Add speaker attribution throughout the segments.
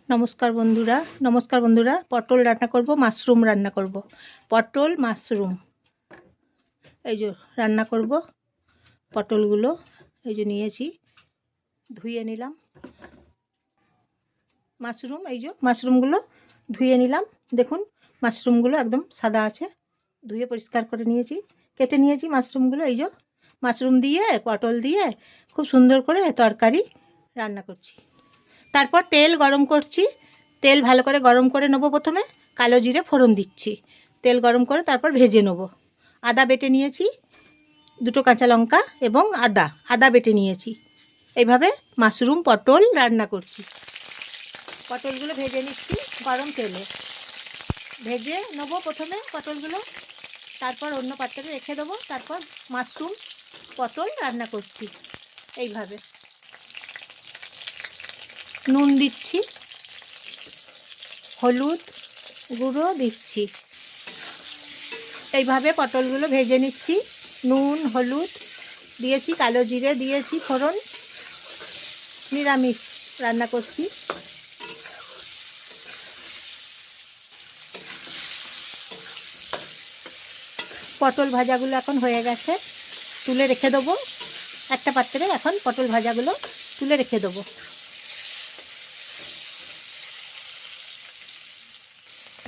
Speaker 1: নমস্কার বন্ধুরা, পটল রান্না করব, মাশরুম রান্না করব। পটল মাশরুম এই যে রান্না করব। পটলগুলো এই যে নিয়েছি, ধুয়ে নিলাম। এই যে মাশরুমগুলো ধুয়ে নিলাম। দেখুন মাশরুমগুলো একদম সাদা আছে, ধুয়ে পরিষ্কার করে নিয়েছি, কেটে নিয়েছি মাশরুমগুলো। এই যে মাশরুম দিয়ে পটল দিয়ে খুব সুন্দর করে তরকারি রান্না করছি। তারপর তেল গরম করছি, তেল ভালো করে গরম করে নেবো। প্রথমে কালো জিরে ফোড়ন দিচ্ছি, তেল গরম করে তারপর ভেজে নেব। আদা বেটে নিয়েছি, দুটো কাঁচা লঙ্কা এবং আদা বেটে নিয়েছি। এইভাবে মাশরুম পটল রান্না করছি। পটলগুলো ভেজে নিচ্ছি গরম তেলে, ভেজে নেবো প্রথমে পটলগুলো, তারপর অন্য পাত্রে রেখে দেবো। তারপর মাশরুম পটল রান্না করছি। এইভাবে নুন দিচ্ছি, হলুদ গুঁড়ো দিচ্ছি। এইভাবে পটলগুলো ভেজে নিচ্ছি। নুন হলুদ দিয়েছি, কালো জিরে দিয়েছি ফোড়ন। নিরামিষ রান্না করছি। পটল ভাজাগুলো এখন হয়ে গেছে, তুলে রেখে দেবো একটা পাত্রে। এখন পটল ভাজাগুলো তুলে রেখে দেবো।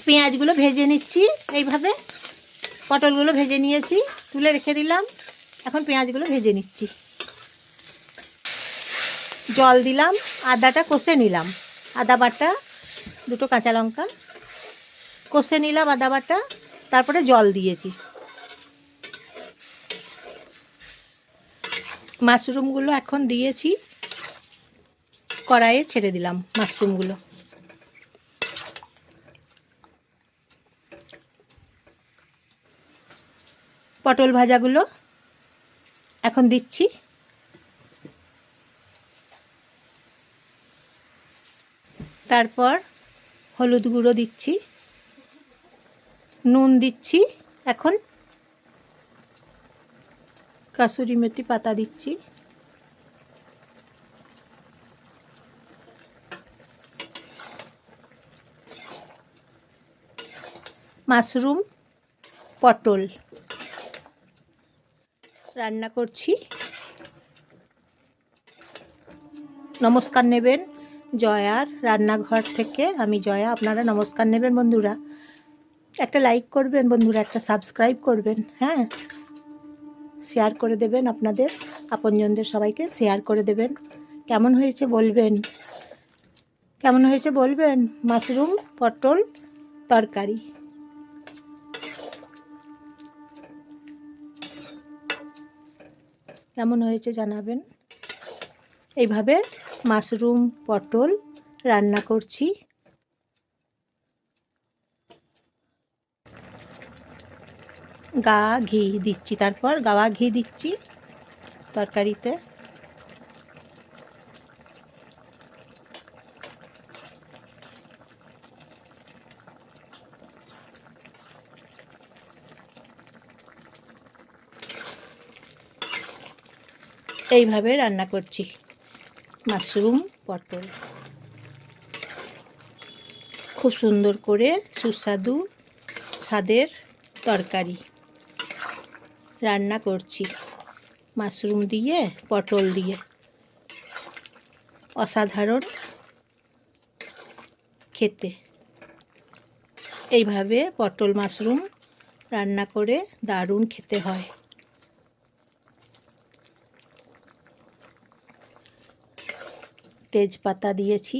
Speaker 1: পেঁয়াজগুলো ভেজে নিচ্ছি। এইভাবে পটলগুলো ভেজে নিয়েছি, তুলে রেখে দিলাম। এখন পেঁয়াজগুলো ভেজে নিচ্ছি। জল দিলাম, আদাটা কষে নিলাম। আদা বাটা, দুটো কাঁচা লঙ্কা কষে নিলাম আদা বাটা, তারপরে জল দিয়েছি। মাশরুমগুলো এখন দিয়েছি, কড়াইয়ে ছেড়ে দিলাম মাশরুমগুলো। পটল ভাজাগুলো এখন দিচ্ছি। তারপর হলুদ গুঁড়ো দিচ্ছি, নুন দিচ্ছি। এখন কাসুরি মেথি পাতা দিচ্ছি। মাশরুম পটল রান্না করছি। নমস্কার নেবেন জয়ার রান্নাঘর থেকে। আমি জয়া, আপনারা নমস্কার নেবেন বন্ধুরা। একটা লাইক করবেন বন্ধুরা, একটা সাবস্ক্রাইব করবেন, হ্যাঁ, শেয়ার করে দেবেন, আপনাদের আপনজনদের সবাইকে শেয়ার করে দেবেন। কেমন হয়েছে বলবেন মাশরুম পটল তরকারি। কেমন হয়েছে জানাবেন। এইভাবে মাশরুম পটল রান্না করছি। ঘি দিচ্ছি, তারপর গাওয়া ঘি দিচ্ছি তরকারিতে। এইভাবে রান্না করছি মাশরুম পটল। খুব সুন্দর করে সুস্বাদু স্বাদের তরকারি রান্না করছি মাশরুম দিয়ে পটল দিয়ে। অসাধারণ খেতে। এইভাবে পটল মাশরুম রান্না করে দারুণ খেতে হয়। তেজপাতা দিয়েছি,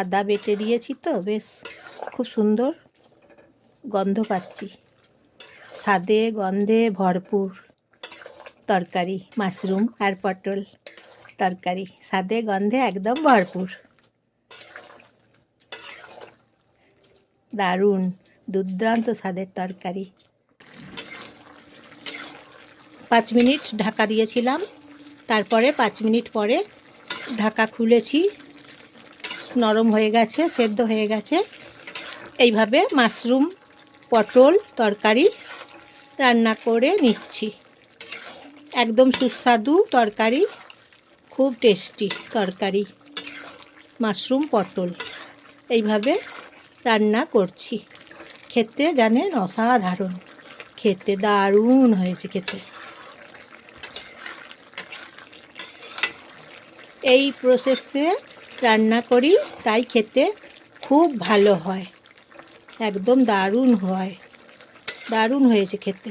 Speaker 1: আদা বেটে দিয়েছি, তো বেশ খুব সুন্দর গন্ধ পাচ্ছি। স্বাদে গন্ধে ভরপুর তরকারি, মাশরুম আর পটল তরকারি স্বাদে গন্ধে একদম ভরপুর। দারুণ দুর্দান্ত স্বাদের তরকারি। 5 মিনিট ঢাকা দিয়েছিলাম, তারপরে 5 মিনিট পরে ঢাকা খুলেছি। নরম হয়ে গেছে, সেদ্ধ হয়ে গেছে। এইভাবে মাশরুম পটল তরকারি রান্না করে নিচ্ছি। একদম সুস্বাদু তরকারি, খুব টেস্টি তরকারি মাশরুম পটল এইভাবে রান্না করছি। খেতে জানেন অসাধারণ, খেতে দারুণ হয়েছে খেতে। এই প্রসেসে রান্না করি তাই খেতে খুব ভালো হয়, একদম দারুণ হয়, দারুণ হয়েছে খেতে।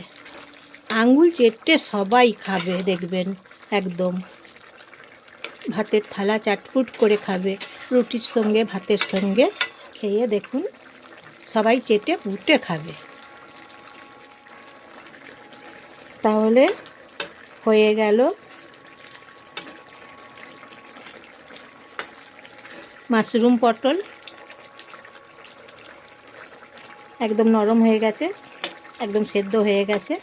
Speaker 1: আঙুল চেটে সবাই খাবে দেখবেন, একদম ভাতের থালা চাটপুট করে খাবে, রুটির সঙ্গে ভাতের সঙ্গে খেয়ে দেখুন সবাই চেটে পুটে খাবে। তাহলে হয়ে গেল মাশরুম পটল, একদম নরম হয়ে গেছে, একদম সেদ্ধ হয়ে গেছে।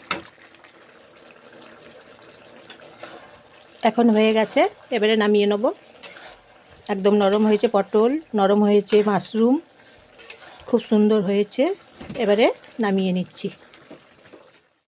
Speaker 1: এখন হয়ে গেছে, এবারে নামিয়ে নেব। একদম নরম হয়েছে পটল, নরম হয়েছে মাশরুম, খুব সুন্দর হয়েছে। এবারে নামিয়ে নিচ্ছি।